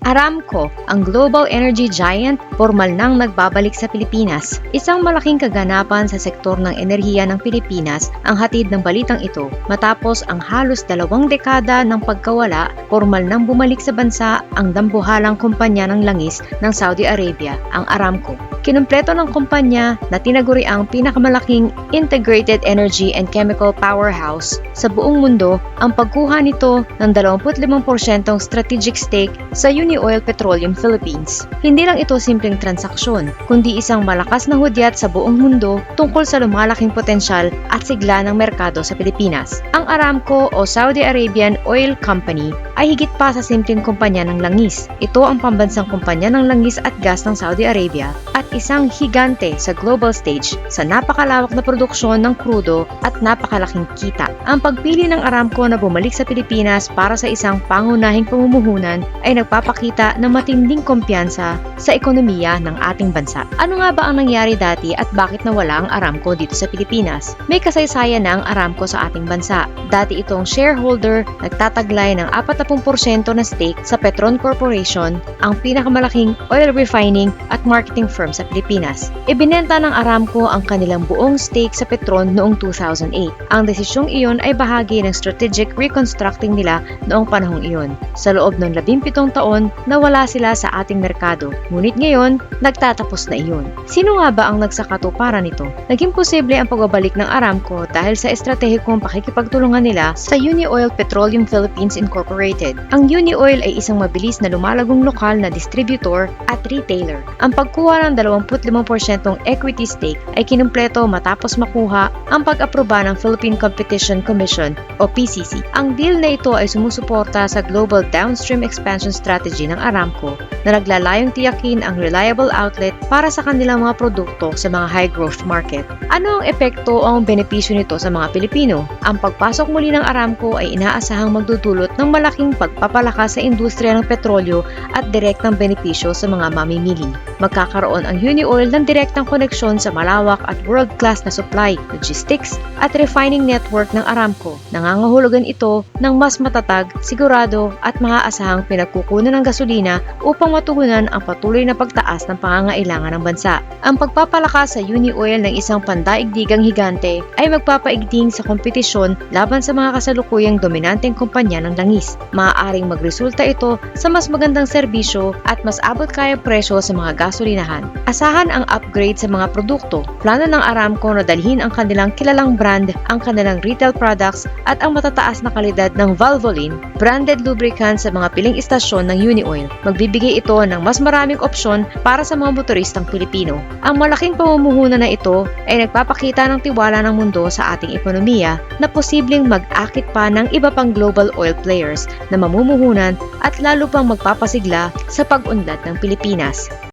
Aramco, ang global energy giant, formal nang nagbabalik sa Pilipinas. Isang malaking kaganapan sa sektor ng enerhiya ng Pilipinas ang hatid ng balitang ito matapos ang halos 2 dekada ng pagkawala, formal nang bumalik sa bansa ang dambuhalang kumpanya ng langis ng Saudi Arabia, ang Aramco. Kinumpleto ng kumpanya na tinaguri ang pinakamalaking integrated energy and chemical powerhouse sa buong mundo ang pagkuha nito ng 25% strategic stake sa Unioil Petroleum Philippines. Hindi lang ito simpleng transaksyon, kundi isang malakas na hudyat sa buong mundo tungkol sa lumalaking potensyal at sigla ng merkado sa Pilipinas. Ang Aramco o Saudi Arabian Oil Company ay higit pa sa simpleng kumpanya ng langis. Ito ang pambansang kumpanya ng langis at gas ng Saudi Arabia at isang higante sa global stage sa napakalawak na produksyon ng krudo at napakalaking kita. Ang pagpili ng Aramco na bumalik sa Pilipinas para sa isang pangunahing pamumuhunan ay nagpapakita ng matinding kumpiyansa sa ekonomiya ng ating bansa. Ano nga ba ang nangyari dati at bakit nawala ang Aramco dito sa Pilipinas? May kasaysayan na ang Aramco sa ating bansa. Dati itong shareholder nagtataglay ng 40% na stake sa Petron Corporation, ang pinakamalaking oil refining at marketing firm sa Pilipinas. Ibinenta ng Aramco ang kanilang buong stake sa Petron noong 2008. Ang desisyong iyon ay bahagi ng strategic reconstructing nila noong panahong iyon. Sa loob ng 17 taon, nawala sila sa ating merkado. Ngunit ngayon, nagtatapos na iyon. Sino nga ba ang nagsakatuparan nito? Naging posible ang pagbabalik ng Aramco dahil sa estratehikong pakikipagtulungan nila sa Unioil Petroleum Philippines Incorporated. Ang Unioil ay isang mabilis na lumalagong lokal na distributor at retailer. Ang pagkuha ng 25% equity stake ay kinumpleto matapos makuha ang pag-aproba ng Philippine Competition Commission o PCC. Ang deal na ito ay sumusuporta sa global downstream expansion strategy ng Aramco na naglalayong tiyakin ang reliable outlet para sa kanilang mga produkto sa mga high-growth market. Ano ang epekto o ang benepisyo nito sa mga Pilipino? Ang pagpasok muli ng Aramco ay inaasahang magdudulot ng malaking pagpapalakas sa industriya ng petrolyo at direktang benepisyo sa mga mamimili. Magkakaroon ang Unioil ng direktang koneksyon sa malawak at world-class na supply, logistics at refining network ng Aramco. Nangangahulugan ito ng mas matatag, sigurado at maaasahang pinagkukunan ng gasolina upang matugunan ang patuloy na pagtaas ng pangangailangan ng bansa. Ang pagpapalakas sa Unioil ng isang pandaigdigang higante ay magpapaigting sa kompetisyon laban sa mga kasalukuyang dominanteng kumpanya ng langis. Maaaring magresulta ito sa mas magandang serbisyo at mas abot kayang presyo sa mga gasolinahan. Asahan ang upgrade sa mga produkto. Plano ng Aramco na dalhin ang kanilang kilalang brand, ang kanilang retail products at ang matataas na kalidad ng Valvoline branded lubricant sa mga piling istasyon ng Unioil. Magbibigay ito ng mas maraming opsyon para sa mga motoristang Pilipino. Ang malaking pamumuhunan na ito ay nagpapakita ng tiwala ng mundo sa ating ekonomiya na posibleng mag-akit pa ng iba pang global oil players na mamumuhunan at lalo pang magpapasigla sa pag-unlad ng Pilipinas.